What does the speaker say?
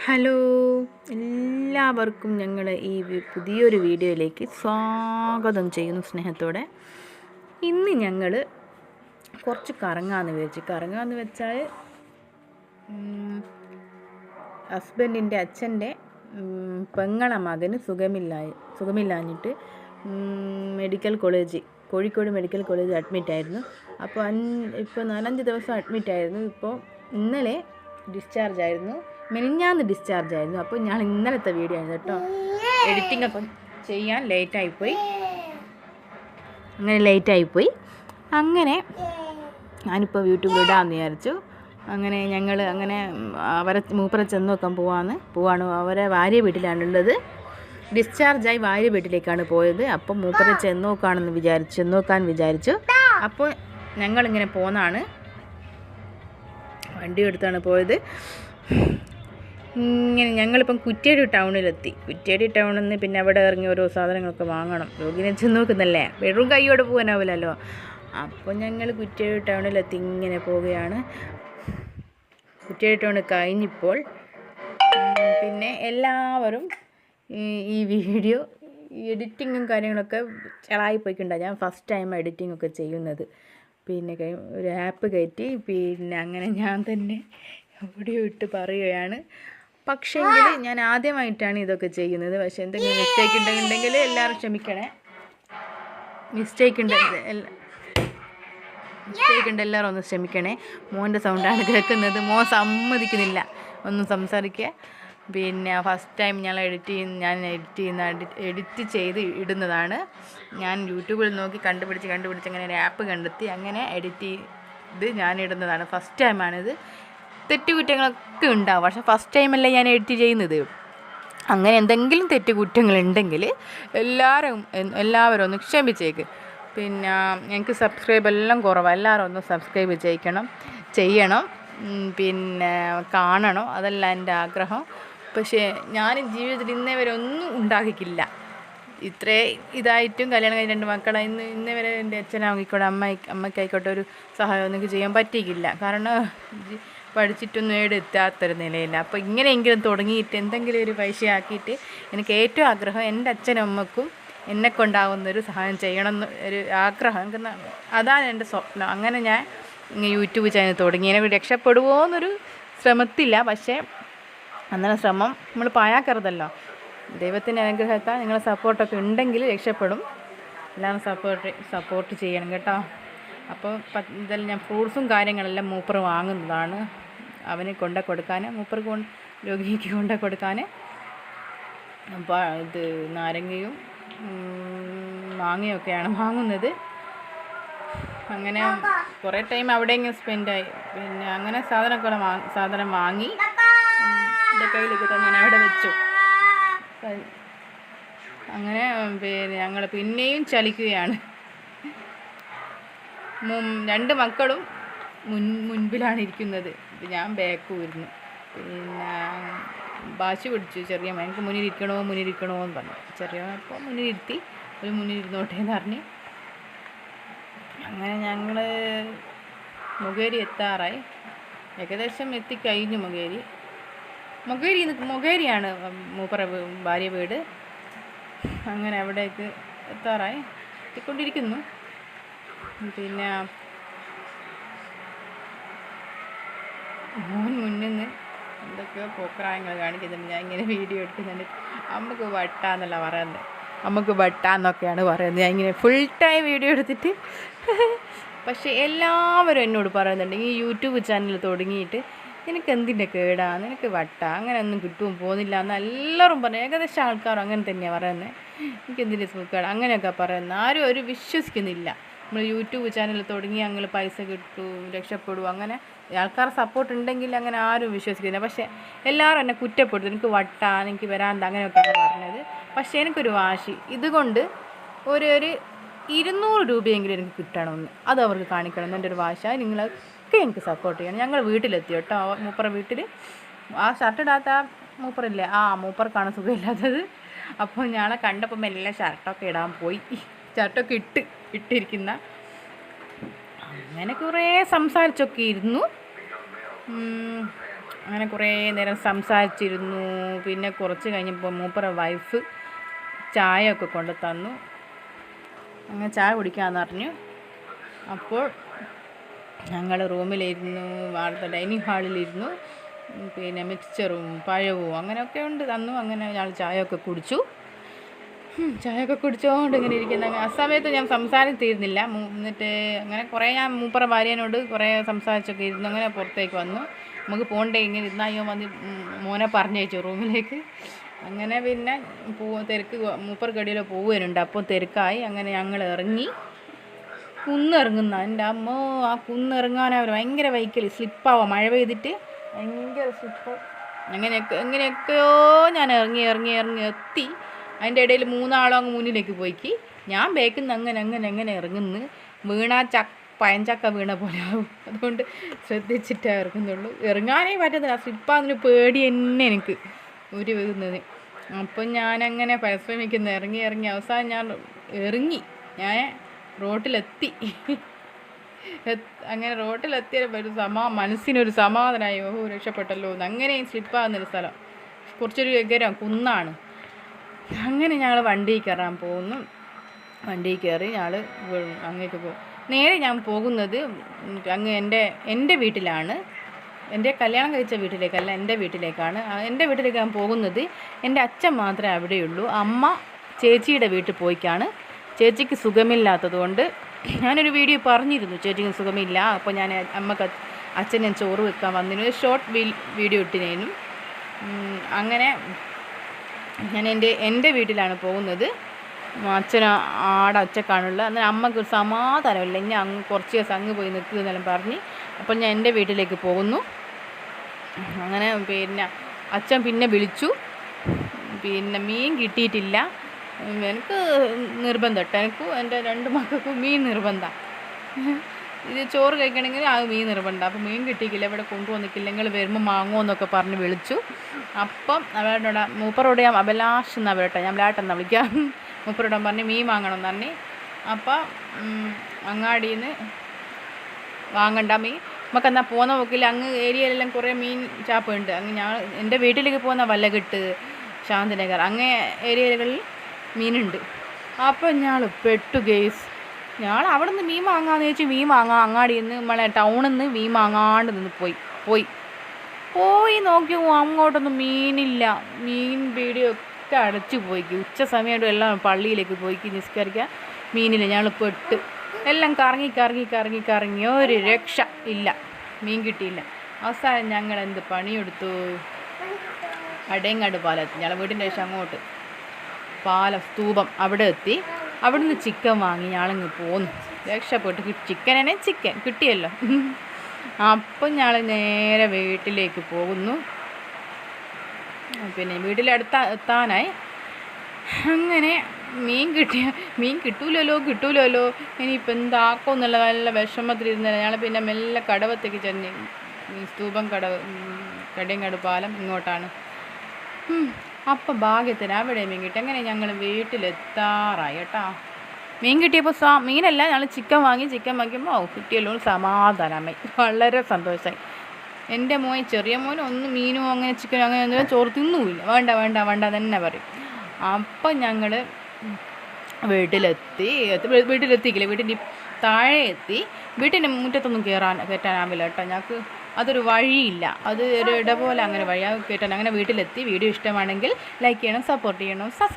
Hello, എല്ലാവർക്കും ഞങ്ങൾ ഈ പുതിയൊരു വീഡിയോയിലേക്ക് സ്വാഗതം ചെയ്യുന്നു സ്നേഹത്തോടെ. ഇന്ന് ഞങ്ങൾ കുറച്ച് കറങ്ങാമെന്ന് വെച്ചാൽ ഹസ്ബൻഡിൻ്റെ അച്ഛൻ്റെ പെങ്ങളെ മകന് സുഖമില്ലാഞ്ഞിട്ട് കോഴിക്കോട് മെഡിക്കൽ കോളേജ് അഡ്മിറ്റായിരുന്നു. അപ്പോൾ ഇപ്പോൾ 4-5 ദിവസം അഡ്മിറ്റായിരുന്നു. ഇപ്പോൾ ഇന്നലെ ഡിസ്ചാർജായിരുന്നു, മിനിഞ്ഞാന്ന് ഡിസ്ചാർജായിരുന്നു. അപ്പോൾ ഞാൻ ഇന്നലത്തെ വീഡിയോ ആണ് കേട്ടോ. എഡിറ്റിംഗ് ഒക്കെ ചെയ്യാൻ ലേറ്റായിപ്പോയി. അങ്ങനെ ഞാനിപ്പോൾ യൂട്യൂബിൽ ഇടാമെന്ന് വിചാരിച്ചു. അങ്ങനെ ഞങ്ങൾ മൂപ്പരെ ചെന്ന് നോക്കാൻ പോവാണ്. അവരെ ഭാര്യ വീട്ടിലാണുള്ളത്. ഡിസ്ചാർജായി ഭാര്യ വീട്ടിലേക്കാണ് പോയത്. അപ്പം മൂപ്പരെ ചെന്ന് നോക്കാൻ വിചാരിച്ചു. അപ്പോൾ ഞങ്ങളിങ്ങനെ പോന്നാണ്, വണ്ടി എടുത്താണ് പോയത്. ഇങ്ങനെ ഞങ്ങളിപ്പം കുറ്റ്യാടി ടൗണിലെത്തി. കുറ്റ്യാടി ടൗണിൽ നിന്ന് പിന്നെ അവിടെ ഇറങ്ങി ഓരോ സാധനങ്ങളൊക്കെ വാങ്ങണം. രോഗിനെ ചെന്ന് നോക്കുന്നല്ലേ, വെറും കൈയോടെ പോകാനാവില്ലല്ലോ. അപ്പോൾ ഞങ്ങൾ കുറ്റ്യാടി ടൗണിലെത്തി ഇങ്ങനെ പോവുകയാണ്. കുറ്റ്യാടി ടൗൺ കഴിഞ്ഞപ്പോൾ പിന്നെ എല്ലാവരും ഈ വീഡിയോ എഡിറ്റിങ്ങും കാര്യങ്ങളൊക്കെ ചെളായിപ്പോയിക്കുണ്ടാകും. ഞാൻ ഫസ്റ്റ് ടൈം എഡിറ്റിംഗ് ഒക്കെ ചെയ്യുന്നത്. പിന്നെ ഒരു ആപ്പ് കയറ്റി പിന്നെ അങ്ങനെ ഞാൻ തന്നെ വീഡിയോ ഇട്ട് പറയുകയാണ്. പക്ഷേങ്കിൽ ഞാൻ ആദ്യമായിട്ടാണ് ഇതൊക്കെ ചെയ്യുന്നത്. പക്ഷേ എന്തെങ്കിലും മിസ്റ്റേക്ക് ഉണ്ടെങ്കിൽ എല്ലാവരും ക്ഷമിക്കണേ. മിസ്റ്റേക്ക് ഉണ്ട് എല്ലാവരും ഒന്ന് ക്ഷമിക്കണേ. മോൻ്റെ സൗണ്ടാണ് കേൾക്കുന്നത്. മോൻ സമ്മതിക്കുന്നില്ല ഒന്നും സംസാരിക്കുക. പിന്നെ ഫസ്റ്റ് ടൈം ഞാൻ എഡിറ്റ് ചെയ്ത് ഇടുന്നതാണ്. ഞാൻ യൂട്യൂബിൽ നോക്കി കണ്ടുപിടിച്ച് അങ്ങനെ ഒരു ആപ്പ് കണ്ടെത്തി അങ്ങനെ എഡിറ്റ് ചെയ്ത് ഞാൻ ഇടുന്നതാണ്. ഫസ്റ്റ് ടൈമാണിത്. തെറ്റുകുറ്റങ്ങളൊക്കെ ഉണ്ടാവും, പക്ഷേ ഫസ്റ്റ് ടൈമല്ലേ ഞാൻ എഡിറ്റ് ചെയ്യുന്നത്. അങ്ങനെ എന്തെങ്കിലും തെറ്റുകുറ്റങ്ങളുണ്ടെങ്കിൽ എല്ലാവരും ഒന്ന് ക്ഷമിച്ചേക്ക്. പിന്നെ എനിക്ക് സബ്സ്ക്രൈബ് എല്ലാം കുറവാണ്. എല്ലാവരും ഒന്ന് സബ്സ്ക്രൈബ് ചെയ്യണം, പിന്നെ കാണണം. അതല്ല എൻ്റെ ആഗ്രഹം. പക്ഷേ ഞാൻ ജീവിതത്തിൽ ഇന്നേ വരെ ഒന്നും ഉണ്ടാക്കിയിട്ടില്ല. ഇത്രേ ഇതായിട്ടും കല്യാണം കഴിഞ്ഞ് 2 മക്കളായി ഇന്നേ വരെ എൻ്റെ അച്ഛനായിക്കോട്ടെ അമ്മയ്ക്കായിക്കോട്ടെ ഒരു സഹായം ഒന്നും ചെയ്യാൻ പറ്റിയിട്ടില്ല. കാരണം പഠിച്ചിട്ടൊന്നും എത്താത്തൊരു നിലയില്ല. അപ്പോൾ ഇങ്ങനെയെങ്കിലും തുടങ്ങിയിട്ട് എന്തെങ്കിലും ഒരു പൈസയാക്കിയിട്ട് എനിക്ക് ഏറ്റവും ആഗ്രഹം എൻ്റെ അച്ഛനും അമ്മക്കും എന്നെക്കൊണ്ടാവുന്നൊരു സഹായം ചെയ്യണം എന്ന് ഒരു ആഗ്രഹം. അതാണ് എൻ്റെ സ്വപ്നം. അങ്ങനെ ഞാൻ യൂട്യൂബ് ചാനൽ തുടങ്ങി. എന്നെ രക്ഷപ്പെടുമോ എന്നൊരു ശ്രമത്തില്ല. പക്ഷേ അങ്ങനെ ശ്രമം നമ്മൾ പായാക്കരുതല്ലോ. ദൈവത്തിൻ്റെ അനുഗ്രഹത്താൽ നിങ്ങളെ സപ്പോർട്ടൊക്കെ ഉണ്ടെങ്കിൽ രക്ഷപ്പെടും. എല്ലാവരും സപ്പോർട്ട് ചെയ്യണം കേട്ടോ. അപ്പോൾ ഇതെല്ലാം ഞാൻ ഫ്രൂട്ട്സും കാര്യങ്ങളെല്ലാം മൂപ്പർ വാങ്ങുന്നതാണ്. അവന് കൊടുക്കാൻ രോഗിക്ക് കൊടുക്കാൻ ഇത് നാരങ്ങയും മാങ്ങയൊക്കെയാണ് വാങ്ങുന്നത്. അങ്ങനെ കുറേ ടൈം അവിടെ സ്പെൻഡായി. പിന്നെ അങ്ങനെ സാധനം വാങ്ങി എൻ്റെ കയ്യിലേക്ക് തന്നെ ഞാൻ അവിടെ വെച്ചു. അങ്ങനെ പിന്നെ ഞങ്ങൾ പിന്നെയും ചലിക്കുകയാണ്. 2 മക്കളും മുൻപിലാണ് ഇരിക്കുന്നത്, ഞാൻ ബാക്കും ഇരുന്നു. പിന്നെ വാശി പിടിച്ചു ചെറിയ എനിക്ക് മുന്നിലിരിക്കണോ എന്ന് പറഞ്ഞു. ചെറിയ അപ്പോൾ മുന്നിലിരുത്തി, ഒരു മുന്നിലിരുന്നോട്ടെ എന്ന് പറഞ്ഞ് അങ്ങനെ ഞങ്ങൾ മുകേരി എത്താറായി. ഏകദേശം എത്തിക്കഴിഞ്ഞു. മുകേരിയാണ് മൂപ്പറ ഭാര്യ വീട്. അങ്ങനെ അവിടേക്ക് എത്താറായി, എത്തിക്കൊണ്ടിരിക്കുന്നു. പിന്നെ മോൻ മുന്നിൽ നിന്ന് എന്തൊക്കെയോ പോക്രായങ്ങൾ കാണിക്കുന്നുണ്ട്. ഞാൻ ഇങ്ങനെ വീഡിയോ എടുക്കുന്നുണ്ട്. അമ്മക്ക് വട്ടാന്നല്ല പറയുന്നത്, അമ്മക്ക് വട്ടാന്നൊക്കെയാണ് പറയുന്നത്. ഞാൻ ഇങ്ങനെ ഫുൾ ടൈം വീഡിയോ എടുത്തിട്ട്. പക്ഷേ എല്ലാവരും എന്നോട് പറയുന്നുണ്ട്, ഈ യൂട്യൂബ് ചാനൽ തുടങ്ങിയിട്ട് നിനക്ക് എന്തിൻ്റെ കേടാ, നിനക്ക് വട്ടാ, അങ്ങനെ ഒന്നും പോകുന്നില്ല എന്ന് എല്ലാവരും പറഞ്ഞു. ഏകദേശം ആൾക്കാരും അങ്ങനെ തന്നെയാണ് പറയുന്നത്. എനിക്ക് എന്തിൻ്റെ സുഖേടാ അങ്ങനെയൊക്കെ പറയുന്നത്. ആരും ഒരു വിശ്വസിക്കുന്നില്ല. നമ്മൾ യൂട്യൂബ് ചാനൽ തുടങ്ങി അങ്ങനെ പൈസ കിട്ടും, രക്ഷപ്പെടും, അങ്ങനെ ആൾക്കാർ സപ്പോർട്ട് ഉണ്ടെങ്കിൽ അങ്ങനെ ആരും വിശ്വസിക്കുന്നില്ല. പക്ഷേ എല്ലാവരും എന്നെ കുറ്റപ്പെടുത്തും, എനിക്ക് വട്ടാ, എനിക്ക് വരാന്ത, അങ്ങനെയൊക്കെയാണ് പറഞ്ഞത്. പക്ഷേ എനിക്കൊരു വാശി, ഇതുകൊണ്ട് ഒരു 200 രൂപയെങ്കിലും എനിക്ക് കിട്ടണമെന്ന്, അത് അവർക്ക് കാണിക്കണം എന്ന് എൻ്റെ ഒരു വാശി. നിങ്ങളൊക്കെ എനിക്ക് സപ്പോർട്ട് ചെയ്യണം. ഞങ്ങൾ വീട്ടിലെത്തി കേട്ടോ. മൂപ്പറ വീട്ടിൽ ആ ഷർട്ട് ഇടാത്ത മൂപ്പറില്ലേ, മൂപ്പർക്കാണ് സുഖമില്ലാത്തത്. അപ്പോൾ ഞങ്ങളെ കണ്ടപ്പോൾ മെല്ലെ ഷർട്ടൊക്കെ ഇടാൻ പോയി. ഷർട്ടൊക്കെ ഇട്ടിരിക്കുന്ന അങ്ങനെ കുറേ സംസാരിച്ചൊക്കെ ഇരുന്നു. അങ്ങനെ കുറേ നേരം സംസാരിച്ചിരുന്നു. പിന്നെ കുറച്ച് കഴിഞ്ഞപ്പോൾ മൂപ്പറ വൈഫ് ചായ ഒക്കെ കൊണ്ട് തന്നു. അങ്ങനെ ചായ കുടിക്കാമെന്ന് പറഞ്ഞു. അപ്പോൾ ഞങ്ങൾ റൂമിലിരുന്നു, വാർത്ത ഡൈനിങ് ഹാളിലിരുന്നു. പിന്നെ മിക്സ്ചറും പഴവും അങ്ങനെയൊക്കെ ഉണ്ട് തന്നു. അങ്ങനെ ഞങ്ങൾ ചായയൊക്കെ കുടിച്ചു. ചായയൊക്കെ കുടിച്ചുകൊണ്ട് ഇങ്ങനെ ഇരിക്കുന്ന ആ സമയത്ത് ഞാൻ സംസാരിച്ചിരുന്നില്ല. എന്നിട്ട് അങ്ങനെ കുറേ ഞാൻ മൂപ്പറ ഭാര്യനോട് കുറേ സംസാരിച്ചൊക്കെ ഇരുന്നു. അങ്ങനെ പുറത്തേക്ക് വന്നു. നമുക്ക് പോകണ്ടേ, ഇങ്ങനെ ഇരുന്നായോ മതി മോനെ പറഞ്ഞയച്ചു റൂമിലേക്ക്. അങ്ങനെ പിന്നെ തിരക്ക് മൂപ്പർക്കടിയിലോ പോവുകയുണ്ട്. അപ്പോൾ തിരക്കായി. അങ്ങനെ ഞങ്ങൾ ഇറങ്ങി. കുന്നിറങ്ങുന്ന എൻ്റെ അമ്മ, ആ കുന്നിറങ്ങാനവർ ഭയങ്കര വൈക്കൽ, സ്ലിപ്പാവാം മഴ പെയ്തിട്ട് ഭയങ്കര സ്ലിപ്പ്. എങ്ങനെയൊക്കെയോ ഞാൻ ഇറങ്ങി എത്തി. അതിൻ്റെ ഇടയിൽ 3 ആളും അങ്ങ് മുന്നിലേക്ക് പോയിക്ക്. ഞാൻ ബേക്കിൽ നിന്ന് അങ്ങനെ ഇറങ്ങുന്നു. വീണാ പയഞ്ചക്ക വീണ പോലെ ആവും. അതുകൊണ്ട് ശ്രദ്ധിച്ചിട്ടേ ഇറങ്ങുന്നുള്ളൂ. ഇറങ്ങാനേ പറ്റത്തില്ല, സ്ലിപ്പാന്നൊരു പേടി തന്നെ എനിക്ക് ഒരു വീഴുന്നത്. അപ്പം ഞാനങ്ങനെ പരിശ്രമിക്കുന്നു. ഇറങ്ങി അവസാനം ഞാൻ ഞാൻ റോട്ടിലെത്തി. അങ്ങനെ റോട്ടിലെത്തിയ മനസ്സിനൊരു സമാധാനമായി. രക്ഷപ്പെട്ടല്ലോ എന്ന്. അങ്ങനെയും സ്ലിപ്പാകുന്നൊരു സ്ഥലം, കുറച്ചൊരു എകരം കുന്നാണ്. അങ്ങനെ ഞങ്ങൾ വണ്ടിയിൽ കയറാൻ പോകുന്നു. വണ്ടിയിൽ കയറി ഞങ്ങൾ അങ്ങേക്ക് പോകും. നേരെ ഞാൻ പോകുന്നത് അങ്ങ് എൻ്റെ വീട്ടിലാണ്. എൻ്റെ കല്യാണം കഴിച്ച വീട്ടിലേക്കല്ല, എൻ്റെ വീട്ടിലേക്കാണ്. എൻ്റെ വീട്ടിലേക്ക് ഞാൻ പോകുന്നത്. എൻ്റെ അച്ഛൻ മാത്രമേ അവിടെയുള്ളൂ. അമ്മ ചേച്ചിയുടെ വീട്ടിൽ പോയിക്കാണ്. ചേച്ചിക്ക് സുഖമില്ലാത്തത് കൊണ്ട് ഞാനൊരു വീഡിയോ പറഞ്ഞിരുന്നു, ചേച്ചിക്ക് സുഖമില്ല. അപ്പോൾ ഞാൻ അച്ഛൻ ചോറ് വെക്കാൻ വന്നതിന് ഷോർട്ട് വീഡിയോ ഇട്ടിനേനും. അങ്ങനെ ഞാൻ എൻ്റെ വീട്ടിലാണ് പോകുന്നത്. അച്ഛന് ഒറ്റക്കാണുള്ളത്. അന്നേരം അമ്മക്ക് ഒരു സമാധാനമില്ല. ഇനി കുറച്ച് ദിവസം അങ്ങ് പോയി നിൽക്കുന്നെല്ലാം പറഞ്ഞ്. അപ്പോൾ ഞാൻ എൻ്റെ വീട്ടിലേക്ക് പോകുന്നു. അങ്ങനെ പിന്നെ അച്ഛൻ പിന്നെ വിളിച്ചു. പിന്നെ മീൻ കിട്ടിയിട്ടില്ല. എനിക്ക് നിർബന്ധം കേട്ടോ, എനിക്കും എൻ്റെ 2 മക്കൾക്കും മീൻ നിർബന്ധം. ഇത് ചോറ് കഴിക്കണമെങ്കിൽ ആ മീൻ നിർബന്ധം. അപ്പോൾ മീൻ കിട്ടിയിട്ടില്ല, ഇവിടെ കൊണ്ടുവന്നിട്ടില്ല, നിങ്ങൾ വരുമ്പോൾ വാങ്ങുമെന്നൊക്കെ പറഞ്ഞ് വിളിച്ചു. അപ്പം അവരോട് മൂപ്പറോട് ഞാൻ അഭിലാഷ് എന്നാണ് വരട്ടെ, ഞാൻ ബ്ലാട്ടെന്നാണ് വിളിക്കാം. മൂപ്പരോട് പറഞ്ഞ് മീൻ വാങ്ങണമെന്ന് പറഞ്ഞ്. അപ്പം അങ്ങാടിയിൽ നിന്ന് വാങ്ങണ്ട മീൻ നമുക്കെന്നാൽ പോകുന്ന നോക്കില്ല. അങ്ങ് ഏരിയയിലെല്ലാം കുറേ മീൻ ചാപ്പുണ്ട്. അങ്ങ് എൻ്റെ വീട്ടിലേക്ക് പോകുന്ന വല്ലകെട്ട്, ശാന്തിനഗർ അങ്ങേ ഏരിയകളിൽ മീനുണ്ട്. അപ്പം ഞങ്ങൾ പെട്ടു ഗേസ്. ഞങ്ങൾ അവിടെ നിന്ന് മീൻ വാങ്ങാമെന്ന് ചോദിച്ചു. മീൻ വാങ്ങാം അങ്ങാടിയിൽ നിന്ന്, നമ്മളെ ടൗണിൽ നിന്ന് മീൻ വാങ്ങാണ്ട് നിന്ന് പോയി നോക്കി. അങ്ങോട്ടൊന്നും മീനില്ല. മീൻ പീടിയൊക്കെ അടച്ചു പോയിക്ക്. ഉച്ച സമയമായിട്ട് എല്ലാം പള്ളിയിലേക്ക് പോയിക്ക് നിസ്കരിക്കാൻ. മീനില്ല. ഞങ്ങൾ പെട്ട് എല്ലാം കറങ്ങി ഒരു രക്ഷ ഇല്ല, മീൻ കിട്ടിയില്ല. അവസാനം ഞങ്ങൾ എന്ത് പണിയെടുത്തു, അടയങ്ങാട് പാലത്ത്, ഞങ്ങളുടെ വീടിൻ്റെ ശേഷം അങ്ങോട്ട് പാലം സ്തൂപം അവിടെ എത്തി. അവിടുന്ന് ചിക്കൻ വാങ്ങി ഞങ്ങളിങ്ങ് പോന്നു. രക്ഷപ്പെട്ടു. ചിക്കൻ കിട്ടിയല്ലോ. അപ്പം ഞങ്ങൾ നേരെ വീട്ടിലേക്ക് പോകുന്നു. പിന്നെ വീട്ടിലെത്താനായി. അങ്ങനെ മീൻ കിട്ടൂലല്ലോ ഇനിയിപ്പോൾ എന്താക്കും എന്നുള്ള നല്ല വിഷമത്തിലിരുന്നില്ല. ഞങ്ങൾ പിന്നെ മെല്ലെ കടവത്തേക്ക് ചെന്ന്, സ്തൂപം കടയങ്ങാട് പാലം ഇങ്ങോട്ടാണ്. അപ്പം ഭാഗ്യത്തിന് അവിടെ മീൻ കിട്ടി. അങ്ങനെ ഞങ്ങൾ വീട്ടിലെത്താറായി കേട്ടോ. മീൻ കിട്ടിയപ്പോൾ മീനല്ല, ഞങ്ങൾ ചിക്കൻ വാങ്ങിയപ്പോൾ കിട്ടിയല്ലോ സമാധാനമായി, വളരെ സന്തോഷമായി. എൻ്റെ ചെറിയ മോൻ ഒന്നും മീനും അങ്ങനെ ചിക്കനും അങ്ങനെ ഒന്നും ചോറ് തിന്നുമില്ല. വേണ്ട തന്നെ പറയും. അപ്പം ഞങ്ങൾ വീട്ടിലെത്തിക്കില്ല, വീട്ടിൻ്റെ താഴെ എത്തി. വീട്ടിൻ്റെ മുറ്റത്തൊന്നും കയറ്റാനാവില്ല കേട്ടോ. ഞങ്ങൾക്ക് അതൊരു വഴിയില്ല, അത് ഒരു ഇട പോലെ അങ്ങനെ വഴി കയറ്റാൻ. അങ്ങനെ വീട്ടിലെത്തി. വീഡിയോ ഇഷ്ടമാണെങ്കിൽ ലൈക്ക് ചെയ്യണം, സപ്പോർട്ട് ചെയ്യണം, സബ്സ്ക്രൈബ്